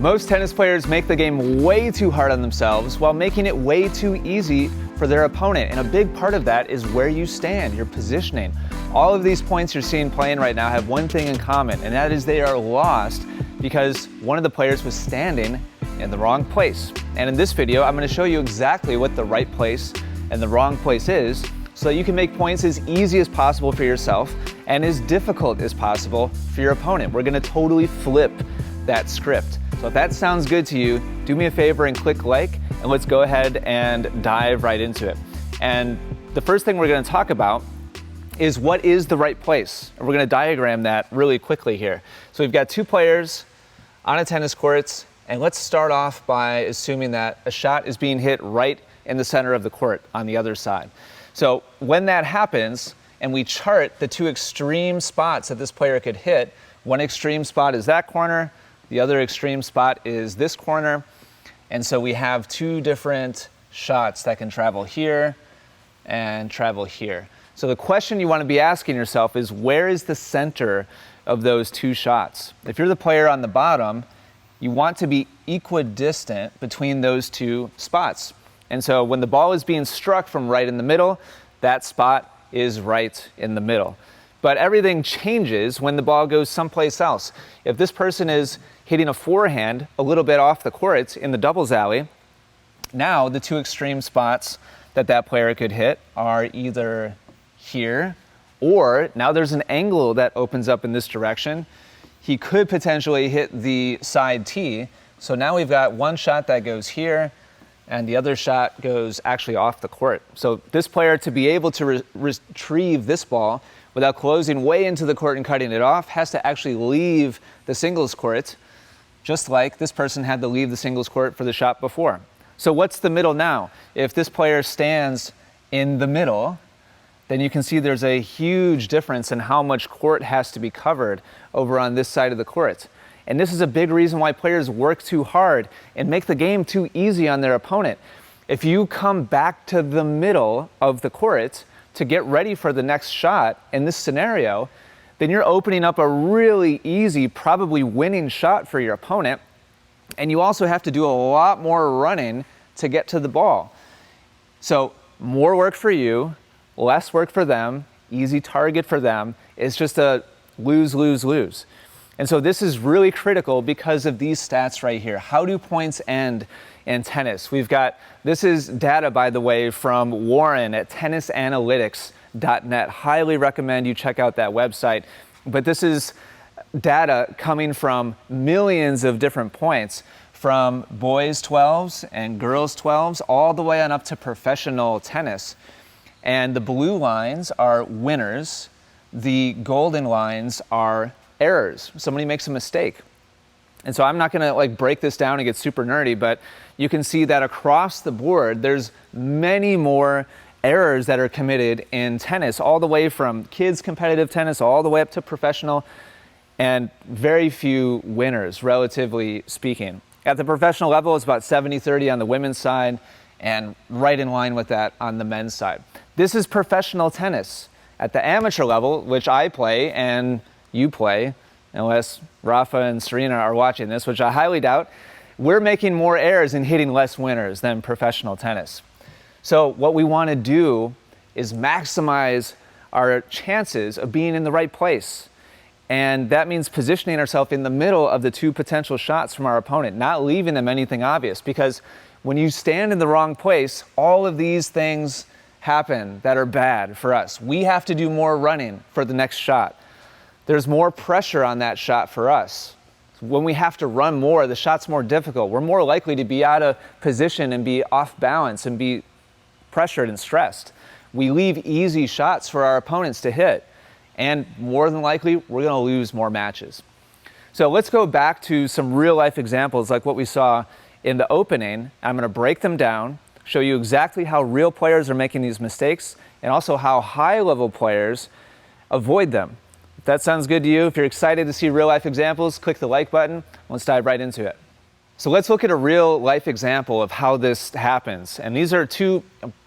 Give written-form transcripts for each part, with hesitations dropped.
Most tennis players make the game way too hard on themselves while making it way too easy for their opponent. And a big part of that is where you stand, your positioning. All of these points you're seeing playing right now have one thing in common, and that is they are lost because one of the players was standing in the wrong place. And in this video, I'm going to show you exactly what the right place and the wrong place is so that you can make points as easy as possible for yourself and as difficult as possible for your opponent. We're going to totally flip that script. So if that sounds good to you, do me a favor and click like, and let's go ahead and dive right into it. And the first thing we're going to talk about is what is the right place. And we're going to diagram that really quickly here. So we've got two players on a tennis court, and let's start off by assuming that a shot is being hit right in the center of the court on the other side. So when that happens, and we chart the two extreme spots that this player could hit, one extreme spot is that corner, the other extreme spot is this corner. And so we have two different shots that can travel here and travel here. So the question you want to be asking yourself is, where is the center of those two shots? If you're the player on the bottom, you want to be equidistant between those two spots. And so when the ball is being struck from right in the middle, that spot is right in the middle. But everything changes when the ball goes someplace else. If this person is hitting a forehand a little bit off the court in the doubles alley, now the two extreme spots that player could hit are either here, or now there's an angle that opens up in this direction. He could potentially hit the side tee. So now we've got one shot that goes here, and the other shot goes actually off the court. So this player, to be able to retrieve this ball without closing way into the court and cutting it off, has to actually leave the singles court, just like this person had to leave the singles court for the shot before. So what's the middle now? If this player stands in the middle, then you can see there's a huge difference in how much court has to be covered over on this side of the court. And this is a big reason why players work too hard and make the game too easy on their opponent. If you come back to the middle of the court to get ready for the next shot in this scenario, then you're opening up a really easy, probably winning shot for your opponent. And you also have to do a lot more running to get to the ball. So more work for you, less work for them, easy target for them. It's just a lose, lose, lose. And so this is really critical because of these stats right here. How do points end in tennis? This is data, by the way, from Warren at tennisanalytics.net. Highly recommend you check out that website. But this is data coming from millions of different points, from boys 12s and girls 12s, all the way on up to professional tennis. And the blue lines are winners. The golden lines are errors. Somebody makes a mistake. And so I'm not going to break this down and get super nerdy, but you can see that across the board, there's many more errors that are committed in tennis, all the way from kids competitive tennis all the way up to professional, and very few winners, relatively speaking. At the professional level, it's about 70-30 on the women's side, and right in line with that on the men's side. This is professional tennis. At the amateur level, which I play and you play, unless Rafa and Serena are watching this, which I highly doubt, we're making more errors and hitting less winners than professional tennis. So what we want to do is maximize our chances of being in the right place. And that means positioning ourselves in the middle of the two potential shots from our opponent, not leaving them anything obvious. Because when you stand in the wrong place, all of these things happen that are bad for us. We have to do more running for the next shot. There's more pressure on that shot for us. When we have to run more, the shot's more difficult. We're more likely to be out of position and be off balance and be pressured and stressed. We leave easy shots for our opponents to hit, and more than likely, we're going to lose more matches. So let's go back to some real life examples like what we saw in the opening. I'm going to break them down, show you exactly how real players are making these mistakes, and also how high-level players avoid them. If that sounds good to you, if you're excited to see real-life examples, click the like button. Let's dive right into it. So let's look at a real-life example of how this happens. And these are two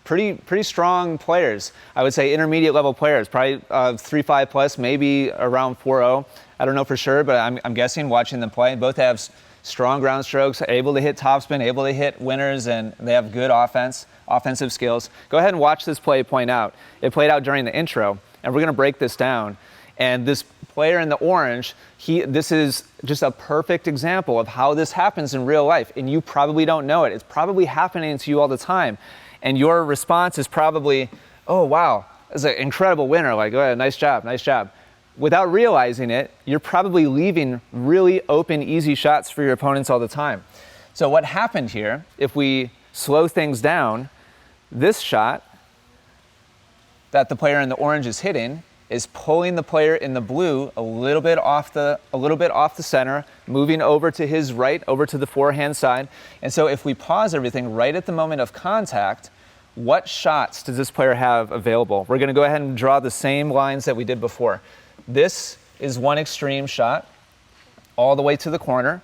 pretty strong players. I would say intermediate level players, probably 3.5 plus, maybe around 4.0. I don't know for sure, but I'm guessing watching them play. Both have strong ground strokes, able to hit topspin, able to hit winners, and they have good offensive skills. Go ahead and watch this play point out. It played out during the intro, and we're going to break this down. And this player in the orange, this is just a perfect example of how this happens in real life, and you probably don't know it. It's probably happening to you all the time, and your response is probably, oh, wow, that's an incredible winner, like, oh, nice job, nice job. Without realizing it, you're probably leaving really open, easy shots for your opponents all the time. So what happened here, if we slow things down, this shot that the player in the orange is hitting is pulling the player in the blue a little bit off the center, moving over to his right, over to the forehand side. And so if we pause everything right at the moment of contact, what shots does this player have available? We're going to go ahead and draw the same lines that we did before. This is one extreme shot all the way to the corner,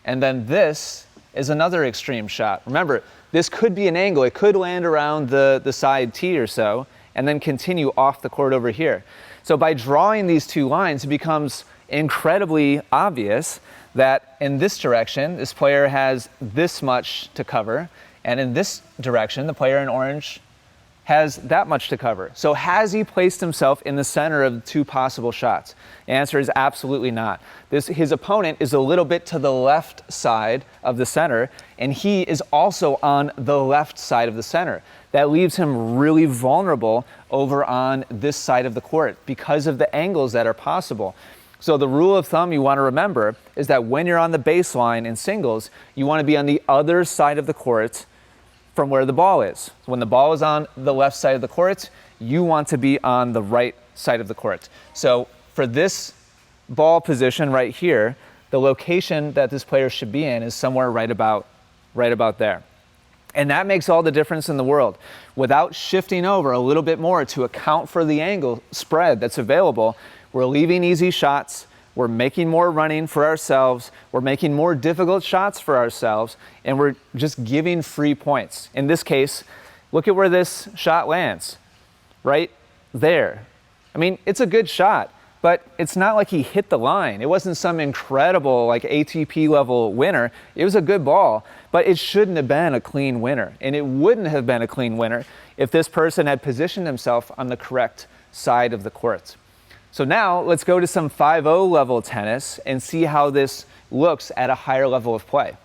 and then this is another extreme shot. Remember, this could be an angle. It could land around the side tee or so, and then continue off the court over here. So by drawing these two lines, it becomes incredibly obvious that in this direction, this player has this much to cover, and in this direction, the player in orange has that much to cover. So has he placed himself in the center of the two possible shots? The answer is absolutely not. His opponent is a little bit to the left side of the center, and he is also on the left side of the center. That leaves him really vulnerable over on this side of the court because of the angles that are possible. So the rule of thumb you want to remember is that when you're on the baseline in singles, you want to be on the other side of the court from where the ball is. When the ball is on the left side of the court, you want to be on the right side of the court. So for this ball position right here, the location that this player should be in is somewhere right about there. And that makes all the difference in the world. Without shifting over a little bit more to account for the angle spread that's available, we're leaving easy shots, we're making more running for ourselves, we're making more difficult shots for ourselves, and we're just giving free points. In this case, look at where this shot lands, right there. I mean, it's a good shot, but it's not like he hit the line. It wasn't some incredible like ATP level winner. It was a good ball, but it shouldn't have been a clean winner. And it wouldn't have been a clean winner if this person had positioned himself on the correct side of the court. So now let's go to some 5-0 level tennis and see how this looks at a higher level of play.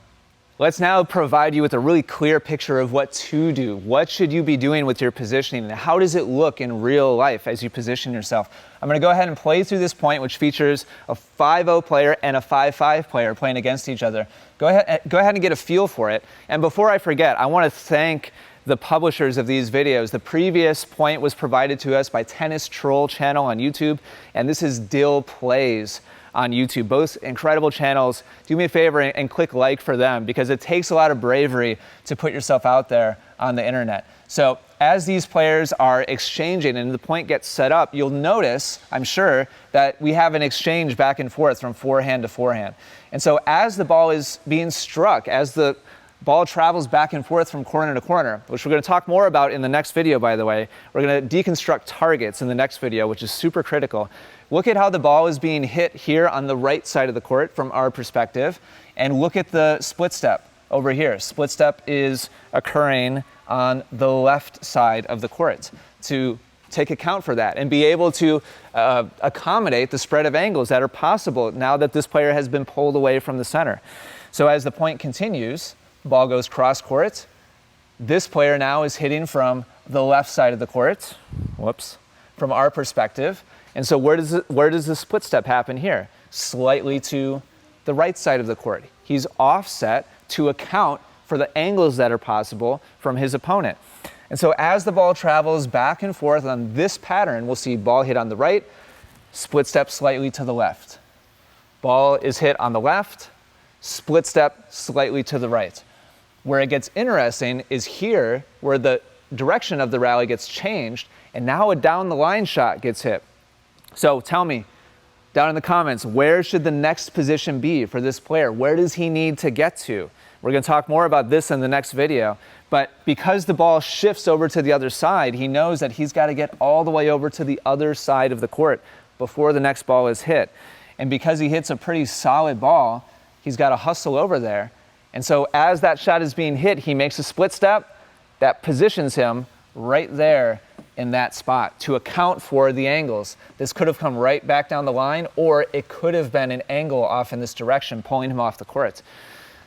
Let's now provide you with a really clear picture of what to do. What should you be doing with your positioning, and how does it look in real life as you position yourself? I'm going to go ahead and play through this point, which features a 5-0 player and a 5-5 player playing against each other. Go ahead and get a feel for it. And before I forget, I want to thank the publishers of these videos. The previous point was provided to us by Tennis Troll channel on YouTube, and this is Dill Plays on YouTube. Both incredible channels. Do me a favor and click like for them, because it takes a lot of bravery to put yourself out there on the internet. So as these players are exchanging and the point gets set up, you'll notice, I'm sure, that we have an exchange back and forth from forehand to forehand. And so as the ball is being struck, as the ball travels back and forth from corner to corner, which we're going to talk more about in the next video, by the way. We're going to deconstruct targets in the next video, which is super critical. Look at how the ball is being hit here on the right side of the court from our perspective, and look at the split step over here. Split step is occurring on the left side of the court. To take account for that and be able to accommodate the spread of angles that are possible now that this player has been pulled away from the center. So as the point continues, ball goes cross court. This player now is hitting from the left side of the court, from our perspective. And so where does the split step happen here? Slightly to the right side of the court. He's offset to account for the angles that are possible from his opponent. And so as the ball travels back and forth on this pattern, we'll see ball hit on the right, split step slightly to the left. Ball is hit on the left, split step slightly to the right. Where it gets interesting is here, where the direction of the rally gets changed, and now a down the line shot gets hit. So tell me down in the comments, where should the next position be for this player? Where does he need to get to? We're going to talk more about this in the next video, but because the ball shifts over to the other side, he knows that he's got to get all the way over to the other side of the court before the next ball is hit. And because he hits a pretty solid ball, he's got to hustle over there. And so as that shot is being hit, he makes a split step that positions him right there in that spot to account for the angles. This could have come right back down the line, or it could have been an angle off in this direction, pulling him off the court.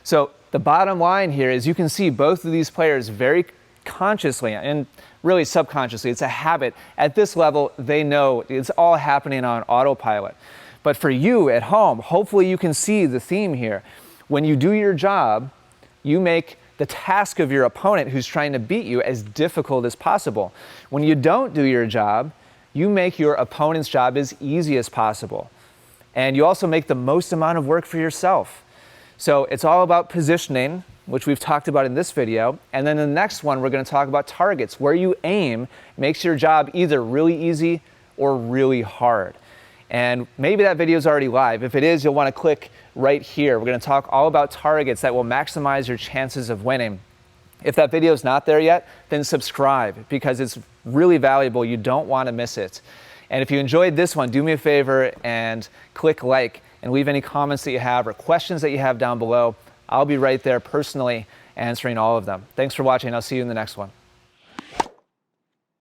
So the bottom line here is you can see both of these players very consciously and really subconsciously. It's a habit. At this level, they know it's all happening on autopilot. But for you at home, hopefully you can see the theme here. When you do your job, you make the task of your opponent who's trying to beat you as difficult as possible. When you don't do your job, you make your opponent's job as easy as possible. And you also make the most amount of work for yourself. So it's all about positioning, which we've talked about in this video. And then the next one, we're going to talk about targets. Where you aim makes your job either really easy or really hard. And maybe that video is already live. If it is, you'll want to click right here. We're going to talk all about targets that will maximize your chances of winning. If that video is not there yet, then subscribe because it's really valuable. You don't want to miss it. And if you enjoyed this one, do me a favor and click like and leave any comments that you have or questions that you have down below. I'll be right there personally answering all of them. Thanks for watching. I'll see you in the next one.